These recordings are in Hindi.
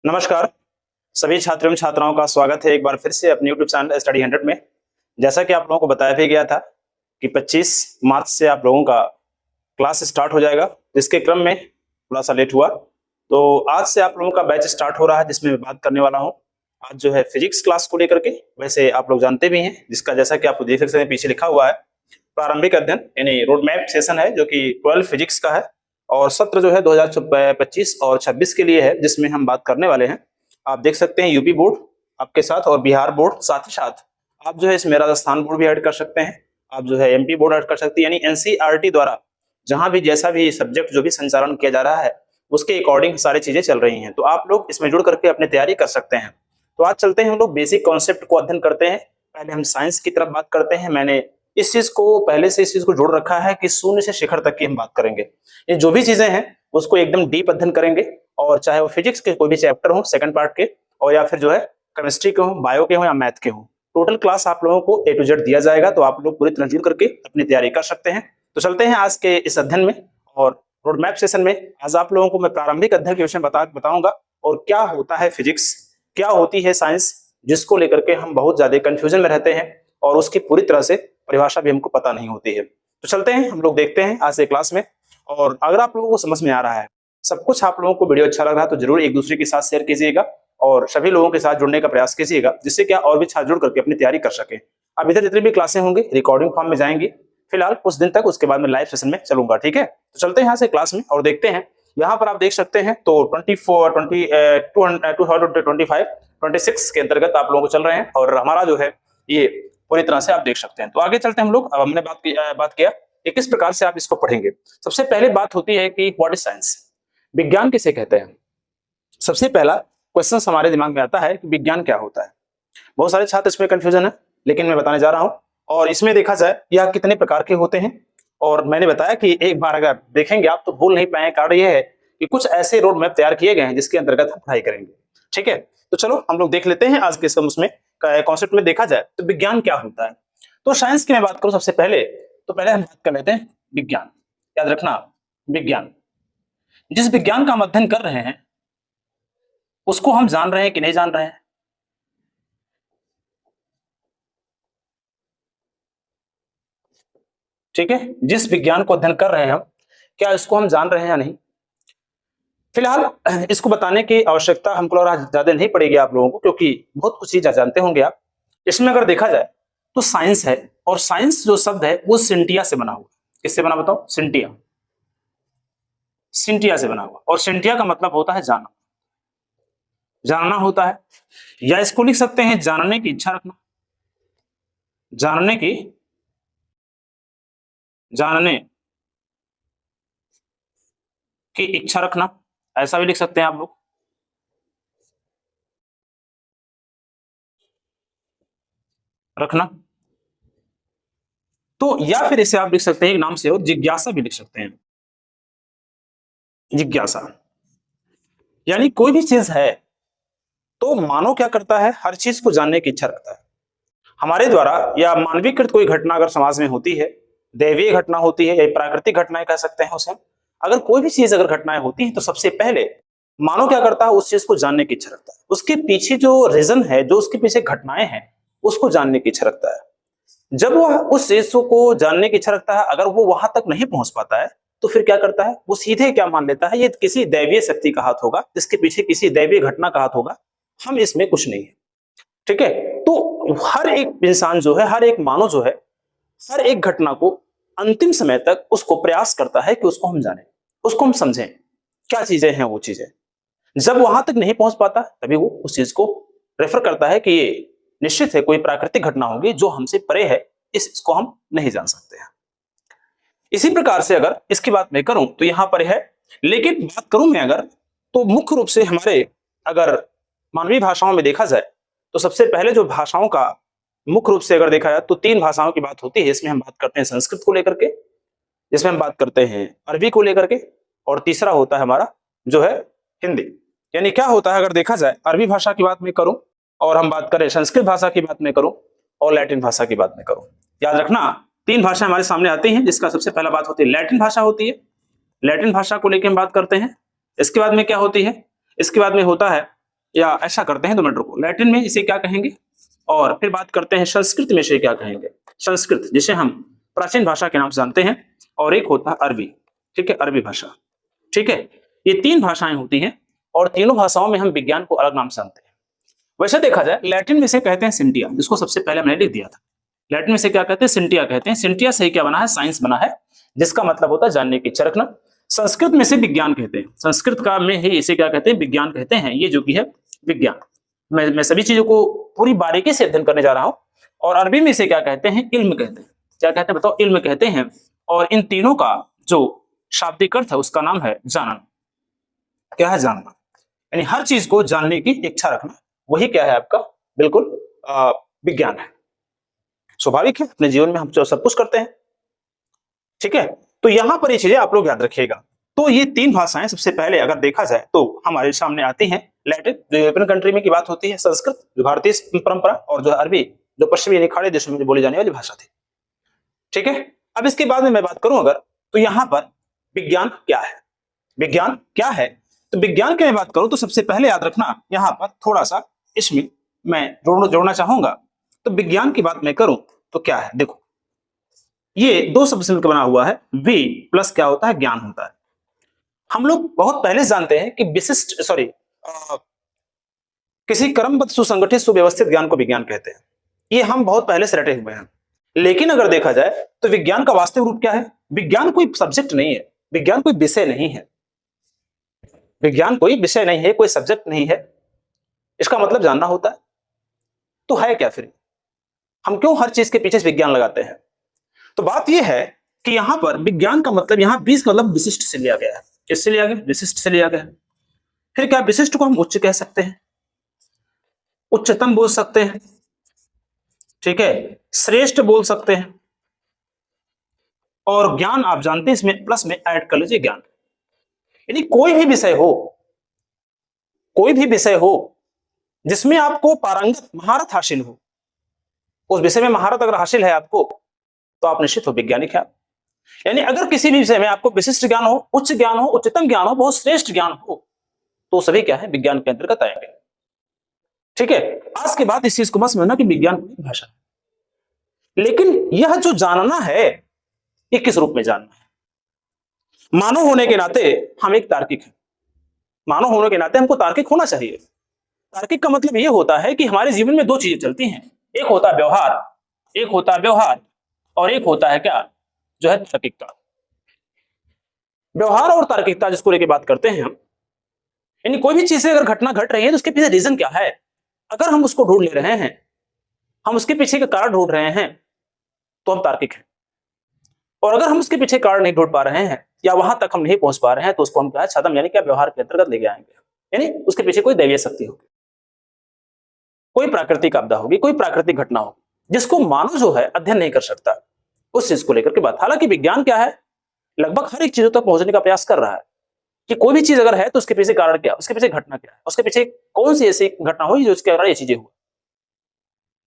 नमस्कार सभी छात्रों एवं छात्राओं का स्वागत है एक बार फिर से अपने YouTube चैनल स्टडी 100 में। जैसा कि आप लोगों को बताया भी गया था कि 25 मार्च से आप लोगों का क्लास स्टार्ट हो जाएगा, जिसके क्रम में थोड़ा सा लेट हुआ। तो आज से आप लोगों का बैच स्टार्ट हो रहा है, जिसमें मैं बात करने वाला हूँ आज जो है फिजिक्स क्लास को लेकर के। वैसे आप लोग जानते भी हैं, जिसका जैसा कि आपको देख सकते हैं पीछे लिखा हुआ है प्रारंभिक अध्ययन यानी रोड मैप सेशन है, जो कि 12 फिजिक्स का है और सत्र जो है 2025 और 26 के लिए है, जिसमें हम बात करने वाले हैं। आप देख सकते हैं यूपी बोर्ड आपके साथ और बिहार बोर्ड, साथ ही साथ आप जो है इसमें राजस्थान बोर्ड भी ऐड कर सकते हैं, आप जो है एमपी बोर्ड ऐड कर सकते हैं। यानी एनसीईआरटी द्वारा जहां भी जैसा भी सब्जेक्ट जो भी संचालन किया जा रहा है उसके अकॉर्डिंग सारी चीजें चल रही हैं, तो आप लोग इसमें जुड़ करके अपनी तैयारी कर सकते हैं। तो आज चलते हैं हम लोग बेसिक कॉन्सेप्ट को अध्ययन करते हैं। पहले हम साइंस की तरफ बात करते हैं। मैंने इस चीज को पहले से इस चीज को जोड़ रखा है कि शून्य से शिखर तक की हम बात करेंगे। ये जो भी चीजें हैं उसको एकदम डीप अध्ययन करेंगे, और चाहे वो फिजिक्स के कोई भी चैप्टर हो सेकंड पार्ट के, और या फिर जो है केमिस्ट्री के हो, बायो के हो या मैथ के हो, टोटल क्लास आप लोगों को A to Z दिया जाएगा। तो आप लोग पूरी तरह जुड़ करके अपनी तैयारी कर सकते हैं। तो चलते हैं आज के इस अध्ययन में, और रोड मैप सेशन में आज आप लोगों को मैं प्रारंभिक अध्ययन के विषय में बताऊंगा, और क्या होता है फिजिक्स, क्या होती है साइंस, जिसको लेकर के हम बहुत ज्यादा कंफ्यूजन में रहते हैं और उसकी पूरी तरह से परिभाषा भी हमको पता नहीं होती है। तो चलते हैं हम लोग देखते हैं आज के क्लास में। और अगर आप लोगों को समझ में आ रहा है, सब कुछ आप लोगों को वीडियो अच्छा लग रहा है, तो जरूर एक दूसरे के साथ शेयर कीजिएगा और सभी लोगों के साथ जुड़ने का प्रयास कीजिएगा, जिससे क्या और भी छात्र जुड़ करके अपनी तैयारी कर सके। अब इधर जितनी भी क्लासें होंगी रिकॉर्डिंग फॉर्म में जाएंगी फिलहाल कुछ दिन तक, उसके बाद में लाइव सेशन में चलूंगा, ठीक है। तो चलते हैं यहाँ से क्लास में और देखते हैं। यहाँ पर आप देख सकते हैं तो 26 के अंतर्गत आप लोगों को चल रहे हैं, और हमारा जो है ये पूरी तरह से आप देख सकते हैं। तो आगे चलते हैं हम लोग। अब हमने बात किया कि किस प्रकार से आप इसको पढ़ेंगे। सबसे पहले बात होती है कि व्हाट इज साइंस, विज्ञान किसे कहते हैं। सबसे पहला क्वेश्चन हमारे दिमाग में आता है कि विज्ञान क्या होता है। बहुत सारे छात्र इसमें कंफ्यूजन है, लेकिन मैं बताने जा रहा हूं। और इसमें देखा जाए यह कितने प्रकार के होते हैं, और मैंने बताया कि एक बार अगर देखेंगे आप तो भूल नहीं पाएंगे। कारण यह है कि कुछ ऐसे रोड मैप तैयार किए गए हैं जिसके अंतर्गत हम पढ़ाई करेंगे, ठीक है। तो चलो हम लोग देख लेते हैं आज के उसमें कॉन्सेप्ट में देखा जाए तो विज्ञान क्या होता है। तो साइंस की मैं बात करूं सबसे पहले, तो पहले हम बात कर लेते हैं विज्ञान। याद रखना, विज्ञान, जिस विज्ञान का हम अध्ययन कर रहे हैं उसको हम जान रहे हैं कि नहीं जान रहे हैं। ठीक है, जिस विज्ञान को अध्ययन कर रहे हैं हम, क्या इसको हम जान रहे हैं या नहीं। फिलहाल इसको बताने की आवश्यकता हमको लग रहा है ज्यादा नहीं पड़ेगी आप लोगों को, क्योंकि बहुत कुछ चीज जानते होंगे आप। इसमें अगर देखा जाए तो साइंस है, और साइंस जो शब्द है वो सिंटिया से बना हुआ। किससे बना बताओ? सिंटिया, सिंटिया से बना हुआ। और सिंटिया का मतलब होता है जानना, जानना होता है, या इसको लिख सकते हैं जानने की इच्छा रखना, जानने की, जानने की इच्छा रखना, ऐसा भी लिख सकते हैं आप लोग। रखना, तो या फिर इसे आप लिख सकते हैं एक नाम से हो, जिज्ञासा भी लिख सकते हैं। जिज्ञासा यानी कोई भी चीज है तो मानव क्या करता है, हर चीज को जानने की इच्छा रखता है। हमारे द्वारा या मानवीकृत कोई घटना अगर समाज में होती है, दैवीय घटना होती है या प्राकृतिक घटनाएं कह सकते हैं उसे, अगर कोई भी चीज अगर घटनाएं होती है तो सबसे पहले मानव क्या करता है, उस चीज को जानने की इच्छा रखता है। उसके पीछे जो रीजन है, जो उसके पीछे घटनाएं हैं, उसको जानने की इच्छा रखता है। जब वह उस चीज को जानने की इच्छा रखता है, अगर वो वहां तक नहीं पहुंच पाता है तो फिर क्या करता है, वो सीधे क्या मान लेता है, ये किसी दैवीय शक्ति का हाथ होगा, इसके पीछे किसी दैवीय घटना का हाथ होगा, हम इसमें कुछ नहीं है, ठीक है। तो हर एक इंसान जो है, हर एक मानव जो है, हर एक घटना को अंतिम समय तक उसको प्रयास करता है कि उसको हम जाने, उसको हम समझें, क्या चीजें हैं वो चीजें। जब वहां तक नहीं पहुंच पाता तभी वो उस चीज को रेफर करता है कि ये निश्चित है कोई प्राकृतिक घटना होगी जो हमसे परे है, इसको हम नहीं जान सकते हैं। इसी प्रकार से अगर इसकी बात मैं करूं तो यहां पर है, लेकिन बात करूं मैं अगर तो मुख्य रूप से हमारे अगर मानवीय भाषाओं में देखा जाए तो सबसे पहले जो भाषाओं का मुख्य रूप से अगर देखा जाए तो 3 भाषाओं की बात होती है। इसमें हम बात करते हैं संस्कृत को लेकर के, जिसमें हम बात करते हैं अरबी को लेकर के, और तीसरा होता है हमारा जो है हिंदी। यानी क्या होता है, अगर देखा जाए अरबी भाषा की बात मैं करूं, और हम बात करें संस्कृत भाषा की बात मैं करूं, और लैटिन भाषा की बात मैं करूं। याद रखना 3 भाषा हमारे सामने आती हैं, जिसका सबसे पहला बात होती है लैटिन भाषा होती है। लैटिन भाषा को लेकर हम बात करते हैं। इसके बाद में क्या होती है, इसके बाद में होता है या ऐसा करते हैं 2 मिनट रुको, लैटिन में इसे क्या कहेंगे और फिर बात करते हैं संस्कृत में इसे क्या कहेंगे। संस्कृत जिसे हम प्राचीन भाषा के नाम से जानते हैं, और एक होता है अरबी, ठीक है, अरबी भाषा, ठीक है। ये 3 भाषाएं होती हैं और तीनों भाषाओं में हम विज्ञान को अलग नाम से जानते हैं। वैसे देखा जाए लैटिन में से कहते हैं सिंटिया, जिसको सबसे पहले मैंने लिख दिया था। लैटिन में से क्या कहते हैं, सिंटिया कहते हैं। सिंटिया से क्या बना है, साइंस बना है, जिसका मतलब होता है जानने की इच्छा रखना। संस्कृत में से विज्ञान कहते हैं, संस्कृत का में ही इसे क्या कहते हैं, विज्ञान कहते हैं। ये जो कि है विज्ञान। मैं सभी चीजों को पूरी बारीकी से अध्ययन करने जा रहा हूं। और अरबी में इसे क्या कहते हैं, इल्म कहते हैं। क्या कहते हैं बताओ, इल्म कहते हैं। और इन तीनों का जो शाब्दिक अर्थ है उसका नाम है जानना। क्या है, जानना, यानी हर चीज को जानने की इच्छा रखना, वही क्या है आपका, बिल्कुल विज्ञान है। स्वाभाविक है, अपने जीवन में हम सब कुछ करते हैं, ठीक है। तो यहां पर ये चीजें आप लोग याद रखिएगा। तो ये 3 भाषाएं सबसे पहले अगर देखा जाए तो हमारे सामने आती हैं। लैटिन जो यूरोपियन कंट्री में की बात होती है, संस्कृत जो भारतीय परंपरा, और जो अरबी जो पश्चिमी निखाड़े देशों में बोली जाने वाली भाषा थी, ठीक है। अब इसके बाद में मैं बात करूं अगर, तो यहां पर विज्ञान क्या है, विज्ञान क्या है। तो विज्ञान की मैं बात करूं तो सबसे पहले याद रखना, यहां पर थोड़ा सा इसमें मैं जोड़ना चाहूंगा। तो विज्ञान की बात मैं करूं तो क्या है, देखो ये 2 शब्द से मिलकर बना हुआ है, वी प्लस क्या होता है, ज्ञान होता है। हम लोग बहुत पहले जानते हैं कि विशिष्ट किसी क्रमबद्ध सुसंगठित सुव्यवस्थित ज्ञान को विज्ञान कहते हैं। ये हम बहुत पहले से रटे हुए हैं। लेकिन अगर देखा जाए तो विज्ञान का वास्तविक रूप क्या है, विज्ञान कोई सब्जेक्ट नहीं है, विज्ञान कोई विषय नहीं है, विज्ञान कोई विषय नहीं है, कोई सब्जेक्ट नहीं है। इसका मतलब जानना होता है। तो है क्या फिर, हम क्यों हर चीज के पीछे विज्ञान लगाते हैं। तो बात यह है कि यहां पर विज्ञान का मतलब, यहां 20 का मतलब विशिष्ट से लिया गया है। किससे लिया गया, विशिष्ट से लिया गया है। फिर क्या विशिष्ट को हम उच्च कह सकते हैं, उच्चतम बोल सकते हैं, ठीक है, श्रेष्ठ बोल सकते हैं। और ज्ञान आप जानते हैं इसमें प्लस में ऐड कर लीजिए ज्ञान, यानी कोई भी विषय हो, कोई भी विषय हो जिसमें आपको पारंगत महारत हासिल हो, उस विषय में महारत अगर हासिल है आपको, तो आप निश्चित हो वैज्ञानिक है। यानी अगर किसी भी विषय में आपको विशिष्ट ज्ञान हो, उच्च ज्ञान हो, उच्चतम ज्ञान हो, बहुत श्रेष्ठ ज्ञान हो, तो सभी क्या है, विज्ञान के अंतर्गत आएंगे, ठीक है। आज के बाद इस चीज को मत समझना कि विज्ञान कोई भाषा है। लेकिन यह जो जानना है, ये किस रूप में जानना है। मानव होने के नाते हम एक तार्किक हैं, मानव होने के नाते हमको तार्किक होना चाहिए। तार्किक का मतलब यह होता है कि हमारे जीवन में 2 चीजें चलती हैं, एक होता है व्यवहार, एक होता है व्यवहार, और एक होता है क्या, जो है तार्किकता। व्यवहार और तार्किकता जिसको लेके बात करते हैं हम, यानी कोई भी चीजें अगर घटना घट रही है तो उसके पीछे रीजन क्या है, अगर हम उसको ढूंढ ले रहे हैं, हम उसके पीछे का कारण ढूंढ रहे हैं, तो हम तार्किक हैं। और अगर हम उसके पीछे कारण नहीं ढूंढ पा रहे हैं या वहां तक हम नहीं पहुंच पा रहे हैं, तो उसको हम क्या है, छदम यानी क्या, व्यवहार के अंतर्गत लेके आएंगे। यानी उसके पीछे कोई दैवीय शक्ति होगी, कोई प्राकृतिक आपदा होगी, कोई प्राकृतिक घटना होगी, जिसको मानव जो है अध्ययन नहीं कर सकता, उस चीज को लेकर के बात। हालांकि विज्ञान क्या है, लगभग हर एक चीजों तक पहुंचने का प्रयास कर रहा है कि कोई भी चीज अगर है तो उसके पीछे कारण क्या, उसके पीछे घटना क्या है, उसके पीछे कौन सी ऐसी घटना हुई जो उसके कारण ये चीजें हुई।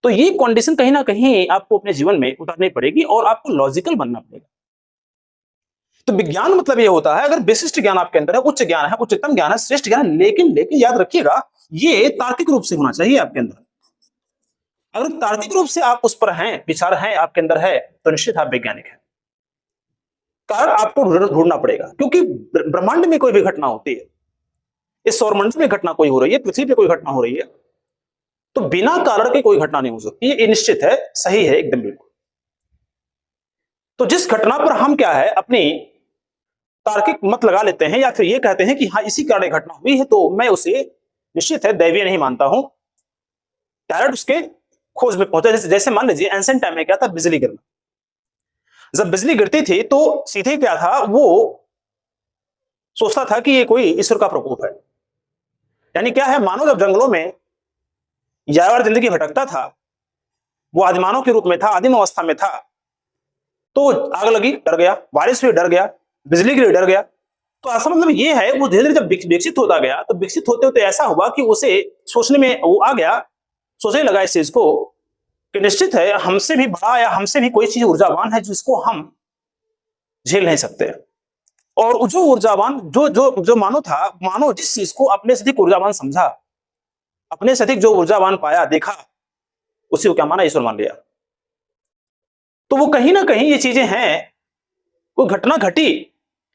तो ये कंडीशन कहीं ना कहीं आपको अपने जीवन में उतारनी पड़ेगी और आपको लॉजिकल बनना पड़ेगा। तो विज्ञान मतलब ये होता है, अगर विशिष्ट ज्ञान आपके अंदर है, उच्च ज्ञान है, उच्चतम ज्ञान है, श्रेष्ठ ज्ञान है, लेकिन याद रखिएगा ये तार्किक रूप से होना चाहिए आपके अंदर। अगर तार्किक रूप से आप उस पर हैं, विचार हैं आपके अंदर है, तो निश्चित आप वैज्ञानिक हैं। कारण आपको ढूंढना पड़ेगा, क्योंकि ब्रह्मांड में कोई भी घटना होती है, इस सौरमंडल में घटना कोई हो रही है, पृथ्वी पे कोई घटना हो रही है, तो बिना कारण के कोई घटना नहीं हो सकती, ये निश्चित है, सही है एकदम बिल्कुल। तो जिस घटना पर हम क्या है अपनी तार्किक मत लगा लेते हैं या फिर ये कहते हैं कि हाँ इसी कारण घटना हुई है, तो मैं उसे निश्चित है दैवीय नहीं मानता हूं, डायरेक्ट उसके खोज में पहुंचा। जैसे मान लीजिए एंशिएंट टाइम में क्या था, बिजली गिरना। जब बिजली गिरती थी तो सीधे क्या था, वो सोचता था कि ये कोई ईश्वर का प्रकोप है। यानी क्या है, मानव जब जंगलों में यायावर जिंदगी भटकता था, वो आदिमानव के रूप में था, आदिम अवस्था में था, तो आग लगी डर गया, बारिश हुई डर गया, बिजली गिरी डर गया। तो ऐसा मतलब ये है, वो धीरे धीरे जब विकसित होता गया, तो विकसित होते होते ऐसा हुआ कि उसे सोचने में वो आ गया, सोचने लगा इस चीज को कि निश्चित है हमसे भी बड़ा या हमसे भी कोई चीज ऊर्जावान है जिसको हम झेल नहीं सकते। और जो ऊर्जावान जो जो जो मानव था, मानव जिस चीज को अपने से अधिक ऊर्जावान समझा, अपने से अधिक जो ऊर्जावान पाया, देखा, उसी को क्या माना, ईश्वर मान लिया। तो वो कहीं ना कहीं ये चीजें हैं, वो घटना घटी,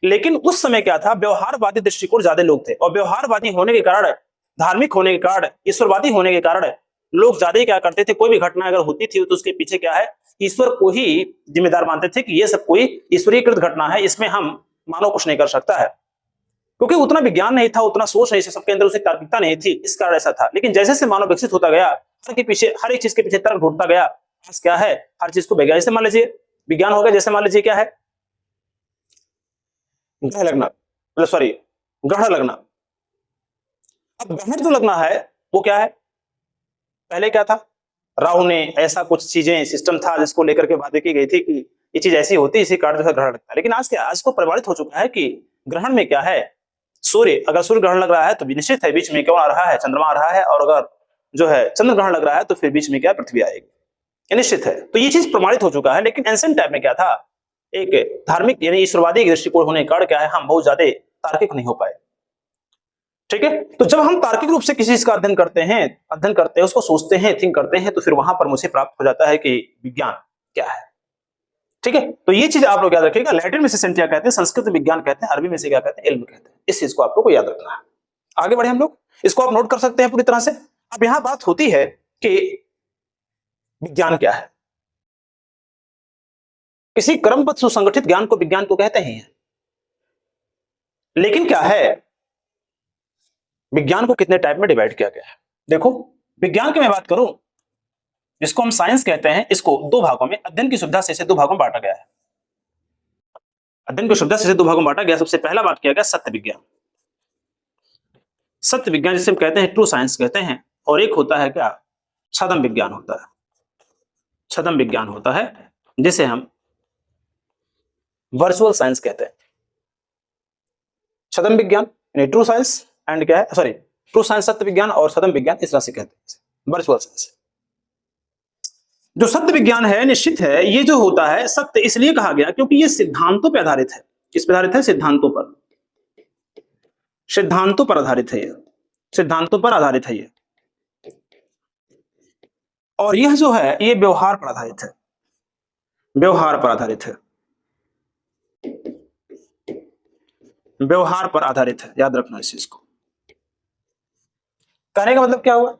लेकिन उस समय क्या था, व्यवहारवादी दृष्टिकोण ज्यादा लोग थे, और व्यवहारवादी होने के कारण, धार्मिक होने के कारण, ईश्वरवादी होने के कारण लोग ज्यादा क्या करते थे, कोई भी घटना अगर होती थी तो उसके पीछे क्या है, ईश्वर को ही जिम्मेदार मानते थे कि ये सब कोई ईश्वरीकृत घटना है, इसमें हम मानव कुछ नहीं कर सकता है, क्योंकि उतना विज्ञान नहीं था, उतना सोच नहीं, सबके अंदर उसे तार्किकता नहीं थी, इस कारण ऐसा था। लेकिन जैसे जैसे मानव विकसित होता गया, हर एक चीज के पीछे तर्क ढूंढता गया, आज क्या है, हर चीज को वैज्ञानिक, जैसे मान लीजिए विज्ञान हो गया, जैसे मान लीजिए क्या है, ग्रह लगना, मतलब सॉरी, ग्रहण लगना। अब ग्रहण जो लगना है वो क्या है, पहले क्या था, राहु ने ऐसा कुछ चीजें, सिस्टम था जिसको लेकर के बातें की गई थी कि ये चीज ऐसी होती है, इसी कारण जो है ग्रहण लगता है। लेकिन आज क्या, आज को प्रमाणित हो चुका है कि ग्रहण में क्या है, सूर्य, अगर सूर्य ग्रहण लग रहा है तो निश्चित है बीच में कौन आ रहा है, चंद्रमा आ रहा है, और अगर जो है चंद्र ग्रहण लग रहा है तो फिर बीच में क्या, पृथ्वी आएगी, ये निश्चित है। तो ये चीज प्रमाणित हो चुका है। लेकिन एंशिएंट टाइम में क्या था, एक धार्मिक यानी ईश्वरवादी दृष्टिकोण होने के कारण क्या है, हम बहुत ज्यादा तार्किक नहीं हो पाए। ठीक है, तो जब हम तार्किक रूप से किसी चीज का अध्ययन करते हैं, उसको सोचते हैं, थिंक करते हैं, तो फिर वहां पर मुझे प्राप्त हो जाता है कि विज्ञान क्या है। ठीक है, तो ये चीज आप लोग याद रखिएगा। लैटिन में से सेंटिया कहते हैं, संस्कृत विज्ञान कहते हैं, अरबी में से क्या कहते हैं, इल्म कहते हैं। इस चीज को आप लोग को याद रखना है। आगे बढ़े हम लोग, इसको आप नोट कर सकते हैं पूरी तरह से। अब यहां बात होती है कि विज्ञान क्या है। किसी क्रमबद्ध सुसंगठित ज्ञान को विज्ञान को कहते हैं, लेकिन क्या है, विज्ञान को कितने टाइप में डिवाइड किया गया है। देखो, विज्ञान की मैं बात करूं, जिसको हम साइंस कहते हैं, इसको दो भागों में, अध्ययन की सुविधा से इसे दो भागों में बांटा गया है। अध्ययन की सुविधा से दो भागों में बांटा गया। सबसे पहला बात किया गया सत्य विज्ञान। सत्य विज्ञान जिसे हम कहते हैं, ट्रू साइंस कहते हैं, और एक होता है क्या, छद्म विज्ञान होता है। छद्म विज्ञान होता है जिसे हम वर्चुअल साइंस कहते हैं। छद्म विज्ञान यानी ट्रू साइंस एंड क्या है, सॉरी, ट्रू साइंस सत्य विज्ञान, और छद्म विज्ञान इस तरह से कहते हैं वर्चुअल साइंस। जो सत्य विज्ञान है, निश्चित है, ये जो होता है सत्य इसलिए कहा गया क्योंकि ये सिद्धांतों पर आधारित है। किस पर आधारित है, सिद्धांतों पर। सिद्धांतों पर आधारित है ये, सिद्धांतों पर आधारित है ये, और यह जो है ये व्यवहार पर आधारित है। व्यवहार पर आधारित है, व्यवहार पर आधारित है, याद रखना इस चीज को। कहने का मतलब क्या हुआ,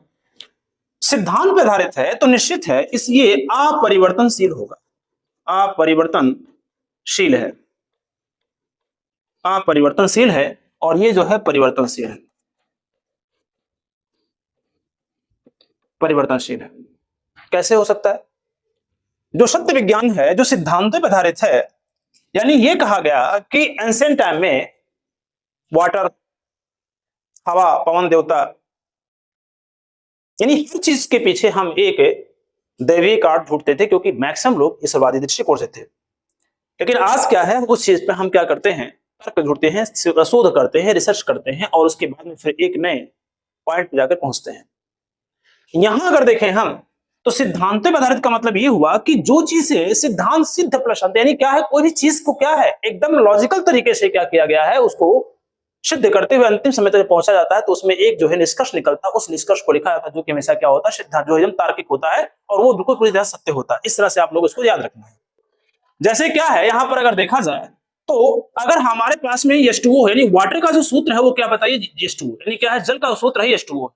सिद्धांत पर आधारित है तो निश्चित है इस ये अपरिवर्तनशील होगा। अपरिवर्तनशील है, अपरिवर्तनशील है, और ये जो है परिवर्तनशील है, परिवर्तनशील है। कैसे हो सकता है, जो सत्य विज्ञान है, जो सिद्धांतों पर आधारित है, यानी ये कहा गया कि एंशिएंट टाइम में वाटर, हवा, पवन देवता, यानी हर चीज के पीछे हम एक दैवीय कारण ढूंढते थे, क्योंकि मैक्सिमम लोग ईश्वरवादी दृष्टिकोण से थे। लेकिन आज क्या है, उस चीज पे हम क्या करते हैं, तर्क ढूंढते हैं, शोध करते हैं, रिसर्च करते हैं, और उसके बाद में फिर एक नए पॉइंट पे जाकर पहुंचते हैं। यहां अगर देखें हम, तो सिद्धांतों पर आधारित का मतलब ये हुआ कि जो चीजें सिद्धांत सिद्ध प्लस अंत, यानी क्या है, कोई भी चीज को क्या है एकदम लॉजिकल तरीके से क्या किया गया है, उसको सिद्ध करते हुए अंतिम समय तक पहुंचा जाता है, तो उसमें एक जो है निष्कर्ष निकलता है, उस निष्कर्ष को लिखा जाता है, जो कि हमेशा क्या होता है, सिद्धांत जो एकदम तार्किक होता है, और वो बिल्कुल पूरी तरह सत्य होता है। इस तरह से आप लोग इसको याद रखना है। जैसे क्या है, यहां पर अगर देखा जाए तो अगर हमारे पास में H2O है, यानी वाटर का जो सूत्र है वो क्या बताइए, H2O, यानी क्या है, जल का सूत्र है H2O।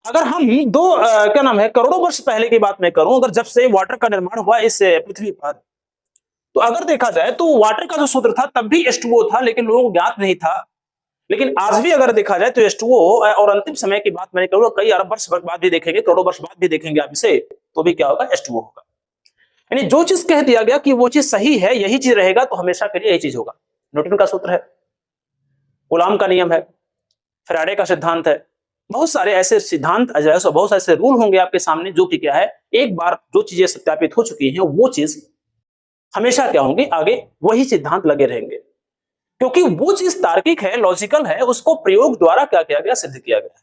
अगर हम क्या नाम है, करोड़ों वर्ष पहले की बात मैं करूं, अगर जब से वाटर का निर्माण हुआ इस पृथ्वी पर, तो अगर देखा जाए तो वाटर का जो सूत्र था तब भी H2O था, लेकिन लोगों को ज्ञात नहीं था। लेकिन आज भी अगर देखा जाए तो H2O, और अंतिम समय की बात मैंने करूंगा, कई अरब वर्ष बाद भी देखेंगे, करोड़ों वर्ष बाद भी देखेंगे आप इसे, तो भी क्या होगा, H2O होगा। यानी जो चीज कह दिया गया कि वो चीज सही है, यही चीज रहेगा, तो हमेशा के लिए यही चीज होगा। न्यूटन का सूत्र है, कूलॉम का नियम है, फैराडे का सिद्धांत है, बहुत सारे ऐसे सिद्धांत, बहुत सारे ऐसे रूल होंगे आपके सामने, जो कि क्या है, एक बार जो चीजें सत्यापित हो चुकी हैं, वो चीज हमेशा क्या होंगी, आगे वही सिद्धांत लगे रहेंगे, क्योंकि वो चीज तार्किक है, लॉजिकल है, उसको प्रयोग द्वारा क्या किया गया, सिद्ध किया गया।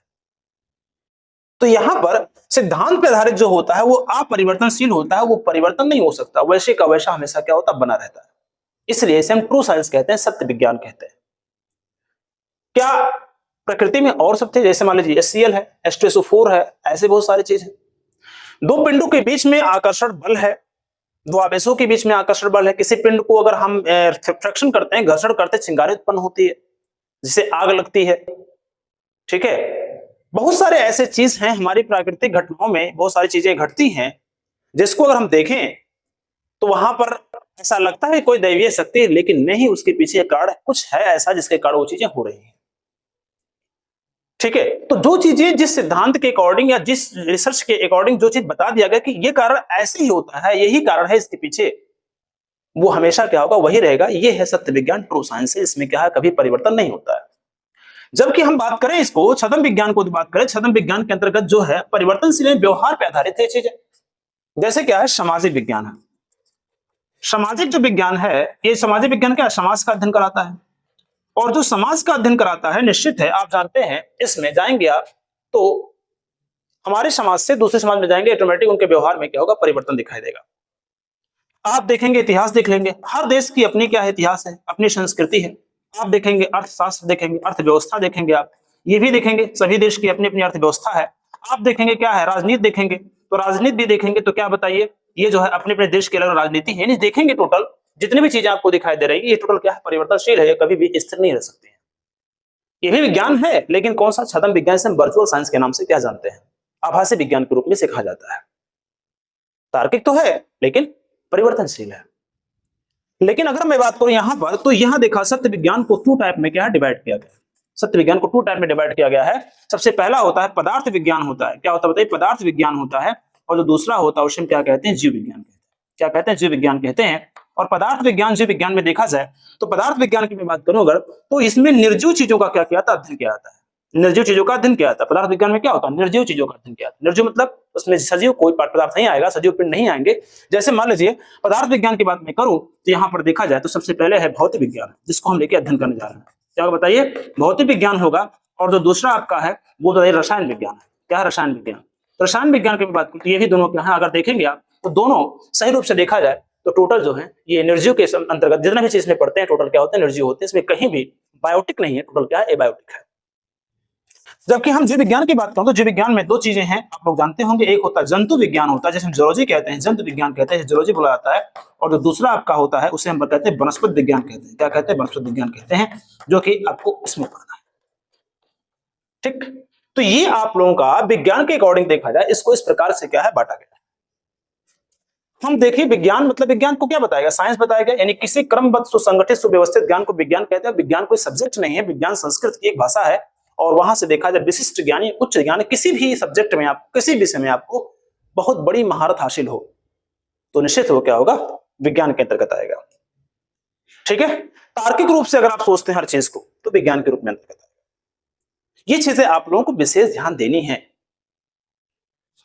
तो यहां पर सिद्धांत पर आधारित जो होता है वो अपरिवर्तनशील होता है, वो परिवर्तन नहीं हो सकता, वैसे का वैसा हमेशा क्या होता, बना रहता है। इसलिए इसे हम ट्रू साइंस कहते हैं, सत्य विज्ञान कहते हैं। क्या प्रकृति में और सब थे, जैसे मान लीजिए HCl है, H2SO4 है, ऐसे बहुत सारी चीज है। दो पिंडों के बीच में आकर्षण बल है, दो आवेशों के बीच में आकर्षण बल है। किसी पिंड को अगर हम फ्रिक्शन करते हैं, घर्षण करते हैं, चिंगारी उत्पन्न होती है जिससे आग लगती है। ठीक है, बहुत सारे ऐसे चीज हैं हमारी प्राकृतिक घटनाओं में, बहुत सारी चीजें घटती हैं जिसको अगर हम देखें तो वहां पर ऐसा लगता है कोई दैवीय शक्ति है, लेकिन नहीं, उसके पीछे कारण कुछ है ऐसा जिसके कारण वो चीजें हो रही हैं। ठीक है, तो जो चीजें जिस सिद्धांत के अकॉर्डिंग या जिस रिसर्च के अकॉर्डिंग जो चीज बता दिया गया कि ये कारण ऐसे ही होता है, यही कारण है इसके पीछे, वो हमेशा क्या होगा, वही रहेगा। ये है सत्य विज्ञान, ट्रू साइंस है। इसमें क्या है, कभी परिवर्तन नहीं होता है। जबकि हम बात करें इसको छद्म विज्ञान को, बात करें छद्म विज्ञान के अंतर्गत जो है परिवर्तनशील व्यवहार पर आधारित है चीजें। जैसे क्या है, सामाजिक विज्ञान है। सामाजिक जो विज्ञान है, ये सामाजिक विज्ञान क्या है, समाज का अध्ययन कराता है। और जो समाज का अध्ययन कराता है, निश्चित है आप जानते हैं, इसमें जाएंगे आप तो हमारे समाज से दूसरे समाज में जाएंगे, ऑटोमेटिक उनके व्यवहार में क्या होगा, परिवर्तन दिखाई देगा। आप देखेंगे, इतिहास देख लेंगे, हर देश की अपनी क्या है, इतिहास है, अपनी संस्कृति है। आप देखेंगे अर्थशास्त्र देखेंगे, अर्थव्यवस्था देखेंगे, आप ये भी देखेंगे, सभी देश की अपनी अपनी अर्थव्यवस्था है। आप देखेंगे क्या है, राजनीति देखेंगे, तो राजनीति भी देखेंगे, तो क्या बताइए, ये जो है अपने अपने देश के अलग राजनीति है। नहीं देखेंगे, टोटल जितनी भी चीजें आपको दिखाई दे रही है, ये टोटल क्या है, परिवर्तनशील है, ये कभी भी स्थिर नहीं रह सकती है। ये भी विज्ञान है, लेकिन कौन सा, छद्म विज्ञान से हम वर्चुअल साइंस के नाम से क्या जानते हैं, आभासी विज्ञान के रूप में सिखाया जाता है। तार्किक तो है लेकिन परिवर्तनशील है। लेकिन अगर मैं बात करूं यहां पर, तो यहां देखा सत्य विज्ञान को टू टाइप में क्या है, डिवाइड किया गया है। सत्य विज्ञान को टू टाइप में डिवाइड किया गया है। सबसे पहला होता है पदार्थ विज्ञान होता है, क्या होता है बताइए, पदार्थ विज्ञान होता है। और जो दूसरा होता है उसे हम क्या कहते हैं, जीव विज्ञान कहते हैं। क्या कहते हैं, जीव विज्ञान कहते हैं। और पदार्थ विज्ञान जीव विज्ञान में देखा जाए तो पदार्थ विज्ञान की मैं बात करूं अगर, तो इसमें निर्जीव चीजों का क्या किया था, अध्ययन किया जाता है। निर्जीव चीजों का अध्ययन किया जाता है। पदार्थ विज्ञान में क्या होता है, निर्जीव चीजों का अध्ययन किया जाता है। निर्जीव मतलब उसमें सजीव कोई पदार्थ नहीं आएगा, सजीव पिंड नहीं आएंगे। जैसे मान लीजिए पदार्थ विज्ञान की बात मैं करूं तो यहां पर देखा जाए तो सबसे पहले है भौतिक विज्ञान, जिसको हम लेके अध्ययन करने जा रहे हैं। क्या बताइए, भौतिक विज्ञान होगा। और जो दूसरा आपका है वो तो रसायन विज्ञान है। क्या है, रसायन विज्ञान। रसायन विज्ञान की बात करूं तो ये भी दोनों क्या है, अगर देखेंगे आप तो दोनों सही रूप से देखा जाए तो टोटल जो है ये निर्जीव के अंतर्गत जितना भी चीज में पढ़ते हैं टोटल क्या होते हैं, निर्जीव होते हैं। इसमें कहीं भी बायोटिक नहीं है, टोटल क्या है, एबायोटिक है। जबकि हम जीव विज्ञान की बात करें तो जीव विज्ञान में दो चीजें हैं, आप लोग जानते होंगे। एक होता है जंतु विज्ञान होता है, जैसे हम जूलॉजी कहते हैं, जंतु विज्ञान कहते हैं, जूलॉजी बोला जाता है। और जो दूसरा आपका होता है उसे हम कहते हैं वनस्पति विज्ञान कहते हैं। क्या कहते हैं, वनस्पति विज्ञान कहते हैं, जो कि आपको इसमें पढ़ना है। ठीक, तो ये आप लोगों का विज्ञान के अकॉर्डिंग देखा जाए, इसको इस प्रकार से क्या है, बांटा गया है। हम देखिए विज्ञान मतलब विज्ञान को क्या बताएगा, साइंस बताएगा, यानी किसी क्रमबद्ध सुसंगठित सुव्यवस्थित ज्ञान को विज्ञान कहते हैं। विज्ञान कोई सब्जेक्ट नहीं है, विज्ञान संस्कृत की एक भाषा है। और वहां से देखा जाए विशिष्ट ज्ञान, उच्च ज्ञान, किसी भी सब्जेक्ट में आपको, किसी विषय में आपको बहुत बड़ी महारत हासिल हो तो निश्चित हो क्या होगा, विज्ञान के अंतर्गत आएगा। ठीक है, तार्किक रूप से अगर आप सोचते हैं हर चीज को तो विज्ञान के रूप में अंतर्गत आएगा। ये चीजें आप लोगों को विशेष ध्यान देनी है।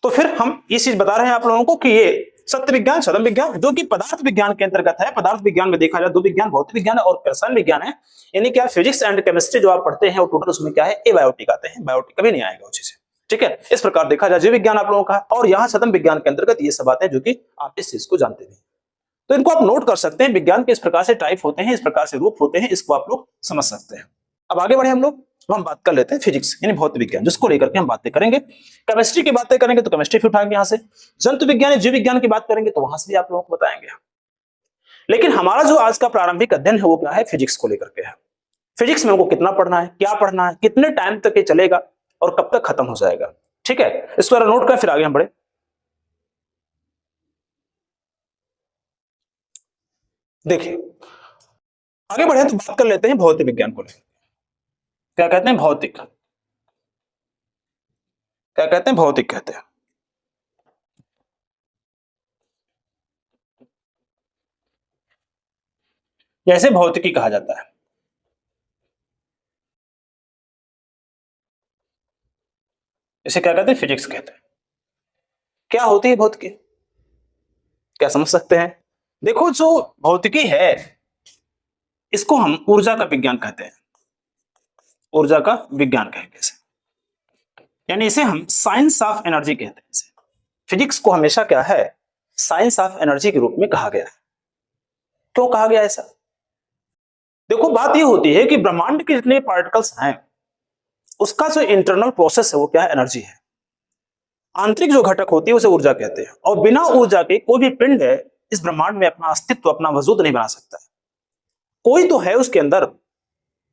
तो फिर हम ये चीज बता रहे हैं आप लोगों को कि ये सत्य विज्ञान, छद्म विज्ञान, जो कि पदार्थ विज्ञान के अंतर्गत है। पदार्थ विज्ञान में देखा जाए दो विज्ञान, भौतिक विज्ञान और रसायन विज्ञान है। यानी क्या, फिजिक्स एंड केमिस्ट्री जो आप पढ़ते हैं वो टोटल उसमें क्या है, एबायोटिक आते हैं, बायोटिक कभी नहीं आएगा वो चीजें। ठीक है, इस प्रकार देखा जाए जीव विज्ञान आप लोगों का, और यहाँ छद्म विज्ञान के अंतर्गत ये सब आते हैं जो कि आप इस चीज को जानते हैं। तो इनको आप नोट कर सकते हैं, विज्ञान के इस प्रकार से टाइप होते हैं, इस प्रकार से रूप होते हैं, इसको आप लोग समझ सकते हैं। अब आगे बढ़े हम लोग, हम बात कर लेते हैं फिजिक्स यानी भौतिक विज्ञान, जिसको लेकर के हम बातें करेंगे। केमिस्ट्री की बातें करेंगे तो केमिस्ट्री फिर उठाएंगे यहाँ से। जंतु विज्ञान, जीव विज्ञान की बात करेंगे तो वहां से भी आप लोगों को बताएंगे। लेकिन हमारा जो आज का प्रारंभिक अध्ययन है वो क्या है, फिजिक्स को लेकर के है। फिजिक्स में हमको कितना पढ़ना है, क्या पढ़ना है, कितने टाइम तक ये चलेगा और कब तक खत्म हो जाएगा। ठीक है, इसको नोट कर फिर आगे हम बढ़े। देखिए आगे बढ़े तो बात कर लेते हैं भौतिक विज्ञान को लेकर। क्या कहते हैं, भौतिक। क्या कहते हैं, भौतिक कहते हैं। जैसे भौतिकी कहा जाता है, इसे क्या कहते हैं, फिजिक्स कहते हैं। क्या होती है भौतिकी, क्या समझ सकते हैं। देखो जो भौतिकी है इसको हम ऊर्जा का विज्ञान कहते हैं, ऊर्जा का विज्ञान कहेंगे इसे, यानी इसे हम साइंस ऑफ एनर्जी कहते हैं इसे। फिजिक्स को हमेशा क्या है, साइंस ऑफ एनर्जी के रूप में कहा गया है। क्यों कहा गया ऐसा, देखो बात यह होती है कि ब्रह्मांड के जितने पार्टिकल्स हैं उसका जो इंटरनल प्रोसेस है वो क्या है? एनर्जी है। आंतरिक जो घटक होती है उसे ऊर्जा कहते हैं, और बिना ऊर्जा के कोई भी पिंड है इस ब्रह्मांड में अपना अस्तित्व, अपना वजूद नहीं बना सकता है। कोई तो है उसके अंदर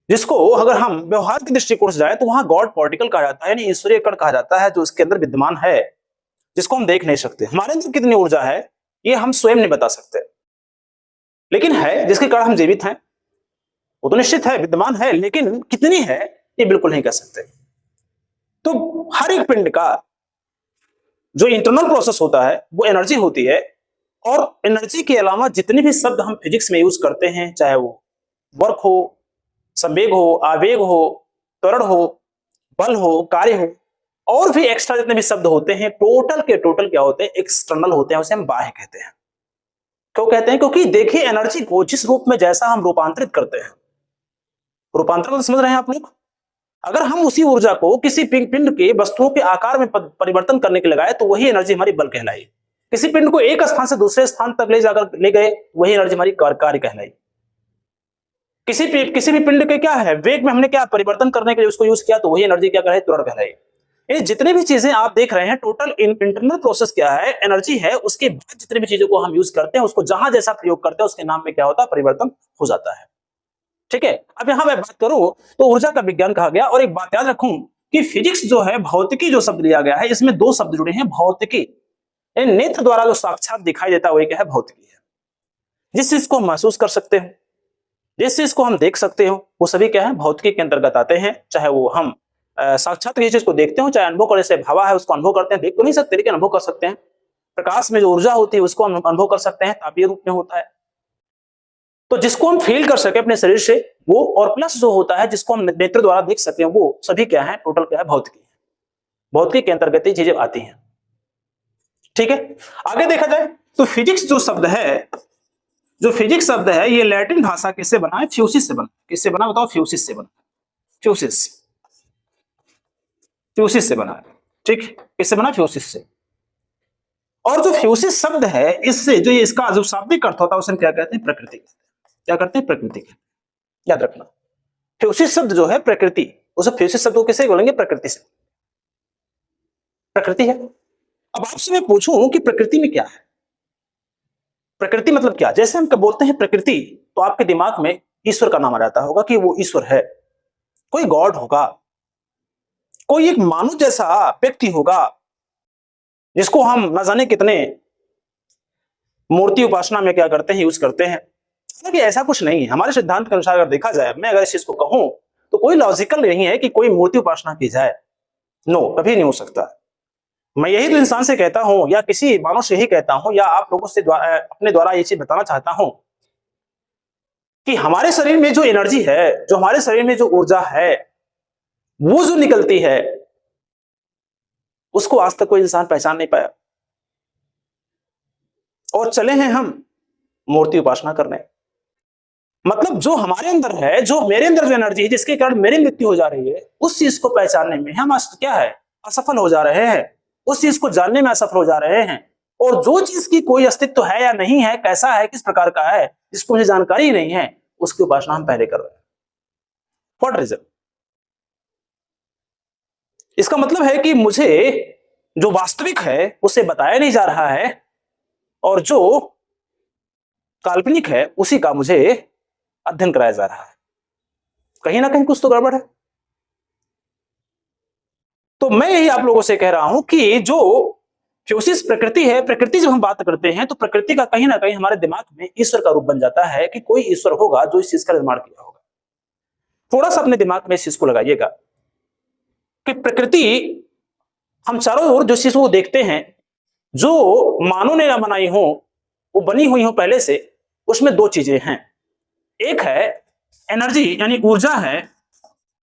जिसको अगर हम व्यवहार के दृष्टिकोण से जाए तो वहां गॉड पार्टिकल कहा जाता है, यानी ईश्वरीय कण कहा जाता है, जो उसके अंदर विद्यमान है, जिसको हम देख नहीं सकते। हमारे अंदर कितनी ऊर्जा है ये हम स्वयं नहीं बता सकते, लेकिन है, जिसके कारण हम जीवित हैं वो तो निश्चित है, विद्यमान है, लेकिन कितनी है ये बिल्कुल नहीं कह सकते। तो हर एक पिंड का जो इंटरनल प्रोसेस होता है वो एनर्जी होती है, और एनर्जी के अलावा जितने भी शब्द हम फिजिक्स में यूज करते हैं, चाहे वो वर्क हो, संवेग हो, आवेग हो, त्वरण हो, बल हो, कार्य हो, और भी एक्स्ट्रा जितने भी शब्द होते हैं, टोटल के टोटल क्या होते हैं? एक्सटर्नल होते हैं, उसे हम बाह्य कहते हैं। क्यों कहते हैं? क्योंकि देखिए, एनर्जी को जिस रूप में जैसा हम रूपांतरित करते हैं, रूपांतरण को समझ रहे हैं आप लोग? अगर हम उसी ऊर्जा को किसी पिंड के वस्तुओं के आकार में परिवर्तन करने के लगाए तो वही एनर्जी हमारी बल कहलाई। किसी पिंड को एक स्थान से दूसरे स्थान तक ले गए, वही एनर्जी हमारी कार्य कहलाई। किसी भी पिंड के क्या है? वेग में हमने क्या परिवर्तन करने के लिए उसको यूज किया, तो वही एनर्जी क्या कहलाई? त्वरण कहलाई। ये जितने भी चीजें आप देख रहे हैं, टोटल इंटरनल प्रोसेस क्या है? एनर्जी है। उसके बाद जितने भी चीजों को हम यूज करते हैं, उसको जहां जैसा प्रयोग करते हैं, उसके नाम में क्या होता है? परिवर्तन हो जाता है। ठीक है, अब यहां मैं बात करूं तो ऊर्जा का विज्ञान कहा गया, और एक बात याद रखूं कि फिजिक्स जो है, भौतिकी जो शब्द लिया गया है, इसमें दो शब्द जुड़े हैं, भौतिकी। नेत्र द्वारा जो साक्षात दिखाई देता है वही क्या है? भौतिकी है। जिस चीज को हम महसूस कर सकते हो, जिस चीज को हम देख सकते हो, वो सभी क्या है? भौतिकी के अंतर्गत आते हैं। चाहे वो हम साक्षात किसी चीज को देखते हो, चाहे अनुभव करने से भावा है उसको अनुभव करते हैं, देख तो नहीं सकते लेकिन अनुभव कर सकते हैं। प्रकाश में जो ऊर्जा होती है उसको हम अनुभव कर सकते हैं, तापीय रूप में होता है। तो जिसको हम फील कर सके अपने शरीर से वो, और प्लस जो होता है जिसको हम नेत्र द्वारा देख सकते हैं, वो सभी क्या है? टोटल क्या है? भौतिकी। भौतिकी के अंतर्गत ये चीजें आती हैं। ठीक है, आगे देखा जाए तो फिजिक्स जो शब्द है, जो फिजिक्स शब्द है, ये लैटिन भाषा किससे बना है? फ्यूसिस से बना। किससे बना बताओ? फ्यूसिस से बना। फ्यूसिस, फ्यूसिस से बना है। ठीक, किससे बना? फ्यूसिस से। और जो फ्यूसिस शब्द है, इससे जो इसका जो शाब्दिक अर्थ होता है उसे क्या कहते हैं? प्रकृति। क्या करते हैं? प्रकृति। याद रखना, फ्यूसिस शब्द जो है प्रकृति, उसे फ्यूसिस शब्द को किसे बोलेंगे? प्रकृति से। प्रकृति है। अब आपसे मैं पूछूं कि प्रकृति में क्या है? प्रकृति मतलब क्या? जैसे हम कब बोलते हैं प्रकृति, तो आपके दिमाग में ईश्वर का नाम आ जाता होगा कि वो ईश्वर है, कोई गॉड होगा, कोई एक मानव जैसा व्यक्ति होगा, जिसको हम न जाने कितने मूर्ति उपासना में क्या करते हैं? यूज करते हैं। हालांकि ऐसा कुछ नहीं है। हमारे सिद्धांत के अनुसार अगर देखा जाए, मैं अगर इस चीज को कहूं तो कोई लॉजिकल नहीं है कि कोई मूर्ति उपासना की जाए। नो, कभी नहीं हो सकता। मैं यही तो इंसान से कहता हूं, या किसी मानव से ही कहता हूं, या आप लोगों से अपने द्वारा ये चीज बताना चाहता हूं कि हमारे शरीर में जो एनर्जी है, जो हमारे शरीर में जो ऊर्जा है, वो जो निकलती है, उसको आज तक कोई इंसान पहचान नहीं पाया, और चले हैं हम मूर्ति उपासना करने। मतलब जो हमारे अंदर है, जो मेरे अंदर जो एनर्जी है, जिसके कारण मेरी मृत्यु हो जा रही है, उस चीज को पहचानने में हम क्या है? असफल हो जा रहे हैं। उस चीज को जानने में असफल हो जा रहे हैं। और जो चीज की कोई अस्तित्व है या नहीं है, कैसा है, किस प्रकार का है, जिसको मुझे जानकारी ही नहीं है, उसकी उपासना हम पहले कर रहे हैं। What reason? इसका मतलब है कि मुझे जो वास्तविक है उसे बताया नहीं जा रहा है, और जो काल्पनिक है उसी का मुझे अध्ययन कराया जा रहा है। कहीं ना कहीं कुछ तो गड़बड़ है। तो मैं यही आप लोगों से कह रहा हूं कि जो फ्यूसिस प्रकृति है, प्रकृति जब हम बात करते हैं तो प्रकृति का कहीं ना कहीं हमारे दिमाग में ईश्वर का रूप बन जाता है कि कोई ईश्वर होगा जो इस चीज का निर्माण किया होगा। थोड़ा सा अपने दिमाग में इस चीज को लगाइएगा कि प्रकृति, हम चारों ओर जो चीज को देखते हैं, जो मानव ने ना बनाई हो, वो बनी हुई हो पहले से, उसमें दो चीजें हैं। एक है एनर्जी यानी ऊर्जा है,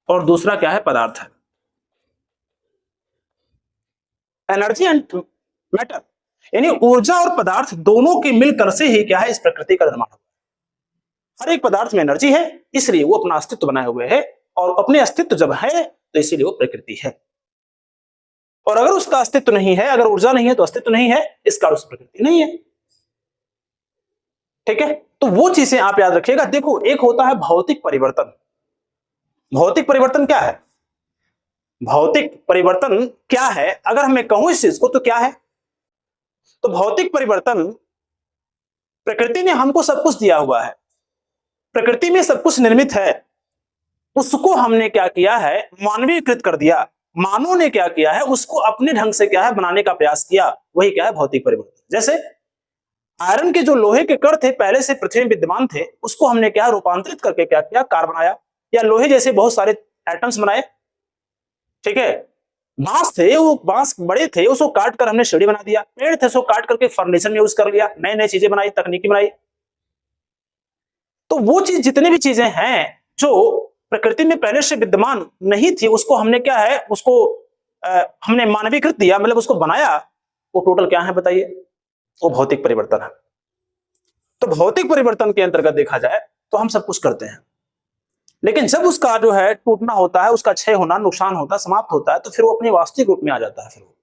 और दूसरा क्या है? पदार्थ है। एनर्जी एंड मैटर, यानी ऊर्जा और पदार्थ दोनों के मिलकर से ही क्या है? इस प्रकृति का निर्माण हुआ। हर एक पदार्थ में एनर्जी है, इसलिए वो अपना अस्तित्व बनाए हुए है, और अपने अस्तित्व जब है तो इसीलिए वो प्रकृति है। और अगर उसका अस्तित्व नहीं है, अगर ऊर्जा नहीं है तो अस्तित्व नहीं है, इसका उस प्रकृति नहीं है। ठीक है, तो वो चीजें आप याद रखिएगा। देखो, एक होता है भौतिक परिवर्तन। भौतिक परिवर्तन क्या है? भौतिक परिवर्तन क्या है, अगर मैं कहूं इस चीज को तो क्या है? तो भौतिक परिवर्तन, प्रकृति ने हमको सब कुछ दिया हुआ है, प्रकृति में सब कुछ निर्मित है, उसको हमने क्या किया है, मानवीकृत कर दिया। मानव ने क्या किया है, उसको अपने ढंग से क्या है बनाने का प्रयास किया, वही क्या है भौतिक परिवर्तन। जैसे आयरन के जो लोहे के कण थे पहले से पृथ्वी में विद्यमान थे, उसको हमने क्या रूपांतरित करके क्या किया, कार बनाया, या लोहे जैसे बहुत सारे एटम्स बनाए। ठीक है, बांस थे, वो बांस बड़े थे, उसको काट कर हमने सीढ़ी बना दिया, पेड़ थे उसको काट करके फर्नीचर में यूज कर लिया, नई नई चीजें बनाई, तकनीकी बनाई। तो वो चीज जितनी भी चीजें हैं जो प्रकृति में पहले से विद्यमान नहीं थी, उसको हमने क्या है, उसको हमने मानवीकृत दिया, मतलब उसको बनाया, वो टोटल क्या है बताइए, वो भौतिक परिवर्तन है। तो भौतिक परिवर्तन के अंतर्गत देखा जाए तो हम सब कुछ करते हैं, लेकिन जब उसका जो है टूटना होता है, उसका क्षय होना, नुकसान होता है, समाप्त होता है, तो फिर वो अपने वास्तविक रूप में आ जाता है फिर वो।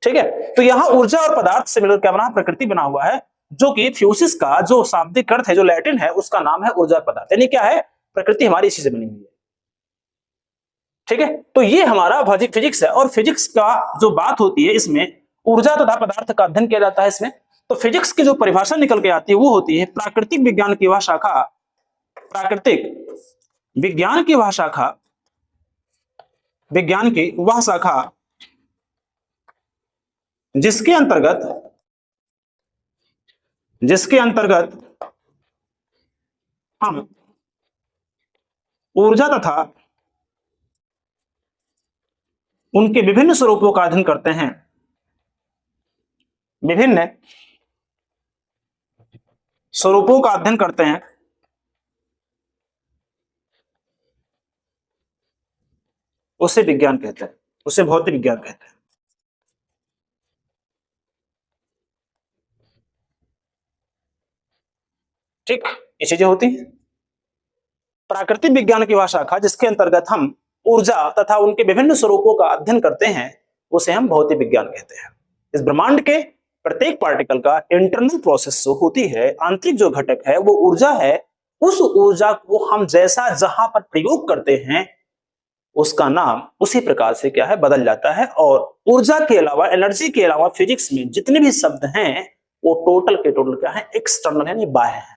ठीक है, तो यहां ऊर्जा और पदार्थ से मिलकर क्या बना, प्रकृति बना हुआ है, जो कि फ्यूसिस का जो शाब्दिक अर्थ है, जो लैटिन है, उसका नाम है ऊर्जा और पदार्थ, यानी क्या है, प्रकृति हमारी इसी से बनी हुई है। ठीक है, तो ये हमारा फिजिक्स है, और फिजिक्स का जो बात होती है इसमें ऊर्जा तथा पदार्थ का अध्ययन किया जाता है इसमें। तो फिजिक्स की जो परिभाषा निकल के आती है वो होती है प्राकृतिक विज्ञान की वह शाखा, प्राकृतिक विज्ञान की वह शाखा, विज्ञान की वह शाखा जिसके अंतर्गत हम ऊर्जा तथा उनके विभिन्न स्वरूपों का अध्ययन करते हैं, विभिन्न स्वरूपों का अध्ययन करते हैं, उसे विज्ञान कहते हैं, उसे भौतिक विज्ञान कहते हैं। ठीक, ये चीजें होती हैं प्राकृतिक विज्ञान की वह शाखा जिसके अंतर्गत हम ऊर्जा तथा उनके विभिन्न स्वरूपों का अध्ययन करते हैं, उसे हम भौतिक विज्ञान कहते हैं। इस ब्रह्मांड के प्रत्येक पार्टिकल का इंटरनल प्रोसेस जो होती है, आंतरिक जो घटक है वो ऊर्जा है, उस ऊर्जा को हम जैसा जहां पर प्रयोग करते हैं उसका नाम उसी प्रकार से क्या है बदल जाता है। और ऊर्जा के अलावा, एनर्जी के अलावा फिजिक्स में जितने भी शब्द हैं वो टोटल के टोटल क्या है, एक्सटर्नल यानी बाह्य है।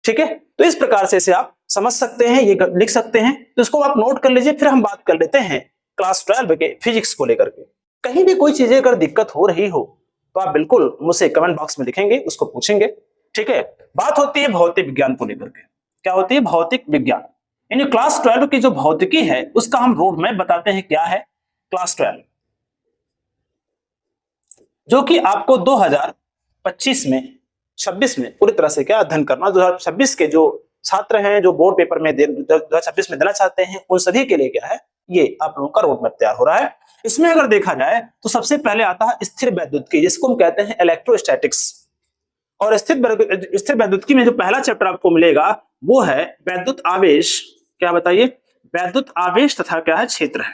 ठीक है, तो इस प्रकार से इसे आप समझ सकते हैं, ये लिख सकते हैं, तो इसको आप नोट कर लीजिए। फिर हम बात कर लेते हैं क्लास 12 के फिजिक्स को लेकर के। कहीं भी कोई चीजें अगर दिक्कत हो रही हो तो आप बिल्कुल मुझसे कमेंट बॉक्स में लिखेंगे, उसको पूछेंगे। ठीक है, बात होती है भौतिक विज्ञान को लेकर के। क्या होती है, भौतिक विज्ञान, यानी क्लास 12 की जो भौतिकी है उसका हम रोड मैप बताते हैं। क्या है क्लास 12, जो कि आपको 2025 में 26 में पूरी तरह से क्या अध्ययन करना। 2026 के जो छात्र हैं जो बोर्ड पेपर में 2026 में देना चाहते हैं, उन सभी के लिए क्या है, ये आप लोगों का रोड मैप तैयार हो रहा है। इसमें अगर देखा जाए तो सबसे पहले आता है स्थिर वैद्युतिकी, जिसको हम कहते हैं इलेक्ट्रोस्टैटिक्स। और स्थिर वैद्युतिकी में जो पहला चैप्टर आपको मिलेगा वो है वैद्युत आवेश। क्या बताइए, वैद्युत आवेश तथा क्या है, क्षेत्र है,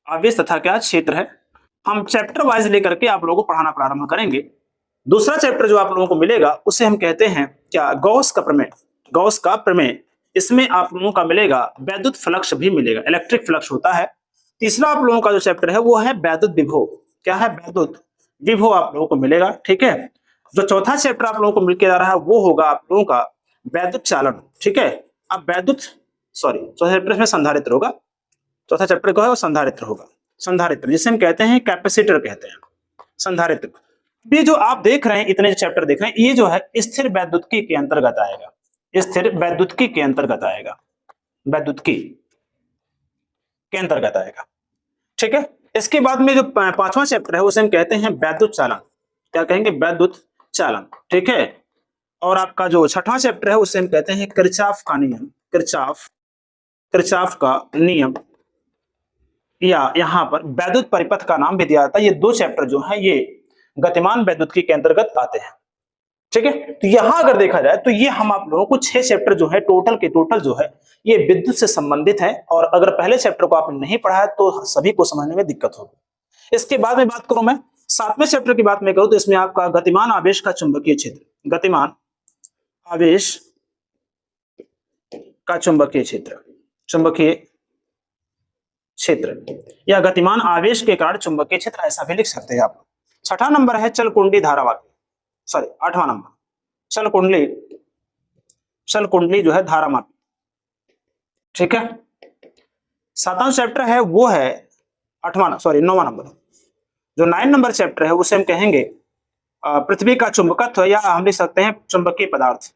आवेश तथा क्या क्षेत्र है। हम चैप्टर वाइज लेकर के आप लोगों को पढ़ाना प्रारंभ करेंगे। दूसरा चैप्टर जो आप लोगों को मिलेगा उसे हम कहते हैं क्या, गॉस का प्रमेय, गॉस का प्रमेय। इसमें आप लोगों का मिलेगा वैद्युत फ्लक्स भी मिलेगा, इलेक्ट्रिक फ्लक्स होता है। तीसरा आप लोगों का जो चैप्टर है वो है वैद्युत विभव। क्या है, वैद्युत विभव आप लोगों को मिलेगा। ठीक है, जो चौथा चैप्टर आप लोगों को मिलकर जा रहा है वो होगा आप लोगों का वैद्युत चालन। ठीक है, अब चौथा चैप्टर में संधारित्र होगा, चौथा चैप्टर का है वो संधारित्र होगा, संधारित्र जिसे हम कहते हैं कैपेसिटर कहते हैं, संधारित्र। ये जो आप देख रहे हैं, इतने चैप्टर देख रहे हैं, ये जो है स्थिर वैद्युतिकी के अंतर्गत आएगा, स्थिर वैद्युतिकी के अंतर्गत आएगा, वैद्युतिकी के अंतर्गत आएगा। ठीक है, इसके बाद में जो पांचवा चैप्टर है उसे हम कहते हैं वैद्युत चालन। क्या कहेंगे, वैद्युत चालन। ठीक है, और आपका जो छठवां चैप्टर है उसे हम कहते हैं किरचॉफ का नियम, किरचॉफ का नियम, या यहाँ पर वैद्युत परिपथ का नाम भी दिया जाता है। ये दो चैप्टर जो है ये गतिमान वैद्युतिकी के अंतर्गत आते हैं। ठीक है, तो यहां अगर देखा जाए तो ये हम आप लोगों को 6 चैप्टर जो है टोटल के टोटल जो है ये विद्युत से संबंधित है। और अगर पहले चैप्टर को आपने नहीं पढ़ा है तो सभी को समझने में दिक्कत होगी। इसके बाद में बात करूं मैं 7वें चैप्टर की बात मैं करूं तो इसमें आपका गतिमान आवेश का चुंबकीय क्षेत्र, गतिमान आवेश का चुंबकीय क्षेत्र, चुंबकीय क्षेत्र या गतिमान आवेश के कारण चुंबकीय क्षेत्र, ऐसा भी लिख सकते हैं आप। छठा नंबर है चल कुंडली धारावाही, सॉरी 8वां नंबर चल कुंडली जो है धारामापी, ठीक है। 7वां चैप्टर है वो है 9वां नंबर, जो 9 नंबर चैप्टर है उसे हम कहेंगे पृथ्वी का चुंबकत्व, या हम लिख सकते हैं चुंबकीय पदार्थ,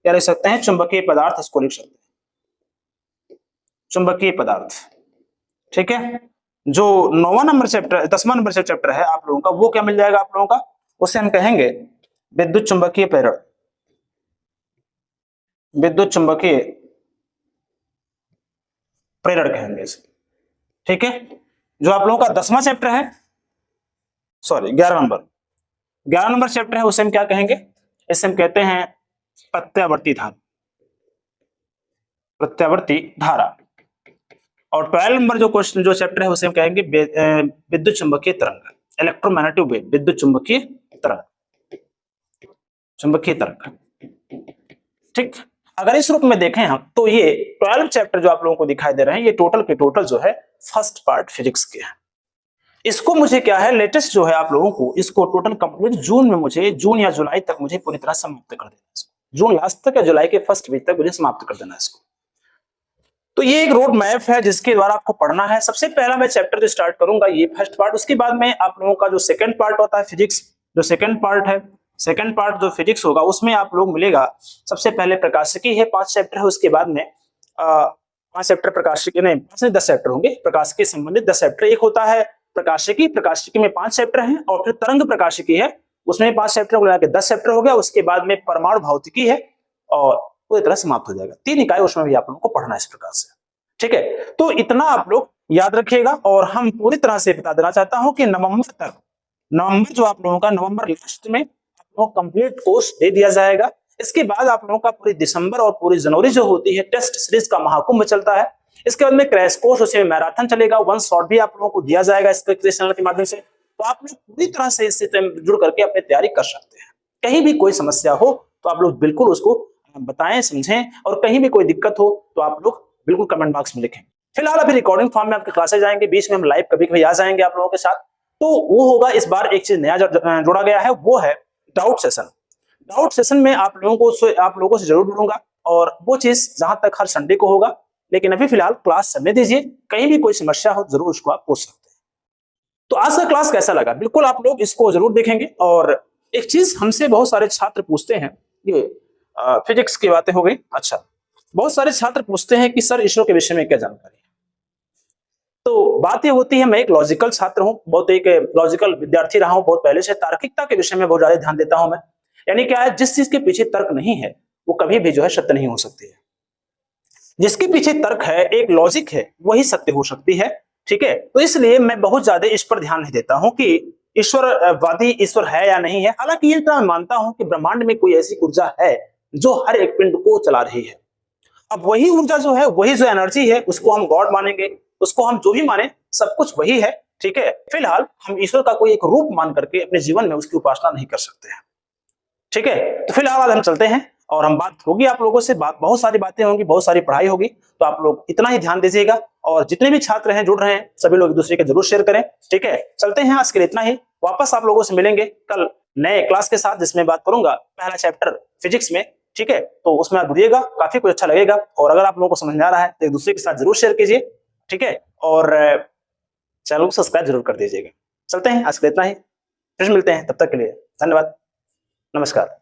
या लिख सकते हैं चुंबकीय पदार्थ, इसको लिख सकते हैं चुंबकीय पदार्थ, ठीक है। जो 9वां नंबर चैप्टर 10वां नंबर से चैप्टर है आप लोगों का, वो क्या मिल जाएगा आप लोगों का, उसे हम कहेंगे विद्युत चुंबकीय प्रेरण, विद्युत चुंबकीय प्रेरण कहेंगे इसे, ठीक है। जो आप लोगों का 10वां चैप्टर है, सॉरी 11 नंबर चैप्टर है, उसे हम क्या कहेंगे, इसे हम कहते हैं प्रत्यावर्ती धारा, प्रत्यावर्ती धारा। और 12 नंबर जो क्वेश्चन जो चैप्टर है उसे हम कहेंगे विद्युत चुंबकीय तरंग, इलेक्ट्रोमैग्नेटिक वेव, विद्युत चुंबकीय तरंग, चुंबकीय तरंग, ठीक। अगर इस रूप में देखें हम तो ये 12 चैप्टर जो आप लोगों को दिखाई दे रहे हैं, ये टोटल के टोटल जो है फर्स्ट पार्ट फिजिक्स के हैं। इसको मुझे क्या है लेटेस्ट जो है आप लोगों को, इसको टोटल कंप्लीट जून में, मुझे जून या जुलाई तक मुझे पूरी तरह समाप्त कर देना है, जून लास्ट तक या जुलाई के फर्स्ट वीक तक मुझे समाप्त कर देना है इसको। तो ये एक रोड मैप है जिसके द्वारा आपको पढ़ना है। सबसे पहला मैं चैप्टर जो स्टार्ट करूंगा ये फर्स्ट पार्ट, उसके बाद में आप लोगों का जो सेकंड पार्ट होता है फिजिक्स, जो सेकंड पार्ट है, सेकंड पार्ट जो फिजिक्स होगा उसमें आप लोग मिलेगा सबसे पहले प्रकाशिकी है, 5 चैप्टर है, उसके बाद में 5 चैप्टर प्रकाशिकी नहीं 5 से 10 चैप्टर होंगे, प्रकाशिकी संबंधित 10 चैप्टर। एक होता है प्रकाशिकी, प्रकाशिकी में 5 चैप्टर हैं, और फिर तरंग प्रकाशिकी है, उसमें 5 चैप्टर को मिला के 10 चैप्टर हो गया। उसके बाद में परमाणु भौतिकी है और पूरी तरह समाप्त हो जाएगा। 3 इकाई उसमें भी आप लोगों को पढ़ना है इस प्रकार से, ठीक है। तो इतना आप लोग याद रखिएगा। और हम पूरी तरह से बता देना चाहता हूं कि नवंबर जो आप लोगों का नवंबर लास्ट में आप लोगों को कंप्लीट कोर्स दे दिया जाएगा। इसके बाद आप लोगों का पूरी दिसंबर और पूरी जनवरी जो होती है टेस्ट सीरीज का महाकुंभ चलता है। इसके बाद में क्रैश कोर्स, उसमें मैराथन चलेगा, 1 शॉट भी आप लोगों को दिया जाएगा इसके चैनल के माध्यम से। तो आप लोग पूरी तरह से इससे जुड़ करके अपनी तैयारी कर सकते हैं। कहीं भी कोई समस्या हो तो आप लोग बिल्कुल उसको बताएं, समझें, और कहीं भी कोई दिक्कत हो तो आप लोग बिल्कुल कमेंट बॉक्स में लिखें। फिलहाल अभी रिकॉर्डिंग फॉर्म में आपके क्लासेस जाएंगे, बीच में हम लाइव कभी कभी आ जाएंगे आप लोगों के साथ। तो वो होगा, इस बार एक चीज नया जोड़ा गया है, वो है डाउट सेशन। डाउट सेशन में आप लोगों से जरूर जुड़ूंगा, और वो चीज जहां तक हर संडे को होगा। लेकिन अभी फिलहाल क्लास चलने दीजिए, कहीं भी कोई समस्या हो जरूर उसको आप पूछ सकते हैं। तो आज का क्लास कैसा लगा, बिल्कुल आप लोग इसको जरूर देखेंगे। और एक चीज हमसे बहुत सारे छात्र पूछते हैं, ये फिजिक्स की बातें हो गई, अच्छा, बहुत सारे छात्र पूछते हैं कि सर इसरो के विषय में क्या जानकारी है। तो बात ये होती है, मैं एक लॉजिकल छात्र हूं, बहुत एक लॉजिकल विद्यार्थी रहा हूं बहुत पहले से, तार्किकता के विषय में बहुत ज्यादा ध्यान देता हूं मैं। यानी क्या है, जिस चीज के पीछे तर्क नहीं है वो कभी भी जो है सत्य नहीं हो सकती है। जिसके पीछे तर्क है, एक लॉजिक है, वही सत्य हो सकती है, ठीक है। तो इसलिए मैं बहुत ज्यादा इस पर ध्यान नहीं देता हूं कि ईश्वर है या नहीं है। हालांकि ये मैं मानता हूं कि ब्रह्मांड में कोई ऐसी ऊर्जा है जो हर एक पिंड को चला रही है। अब वही ऊर्जा जो है, वही जो एनर्जी है, उसको हम गॉड मानेंगे, उसको हम जो भी माने, सब कुछ वही है, ठीक है। फिलहाल हम ईश्वर का कोई एक रूप मान करके अपने जीवन में उसकी उपासना नहीं कर सकते हैं, ठीक है। तो फिलहाल आज हम चलते हैं, और हम बात होगी आप लोगों से, बहुत सारी बातें होंगी, बहुत सारी पढ़ाई होगी। तो आप लोग इतना ही ध्यान दीजिएगा, और जितने भी छात्र हैं जुड़ रहे हैं सभी लोग एक दूसरे के जरूर शेयर करें, ठीक है। चलते हैं, आज के लिए इतना ही। वापस आप लोगों से मिलेंगे कल नए क्लास के साथ, जिसमें बात करूंगा पहला चैप्टर फिजिक्स में, ठीक है। तो उसमें आप जुड़िएगा, काफी कुछ अच्छा लगेगा। और अगर आप लोगों को समझ में आ रहा है तो एक दूसरे के साथ जरूर शेयर कीजिए, ठीक है। और चैनल को सब्सक्राइब जरूर कर दीजिएगा। चलते हैं, आज के लिए इतना ही, फिर मिलते हैं, तब तक के लिए धन्यवाद, नमस्कार।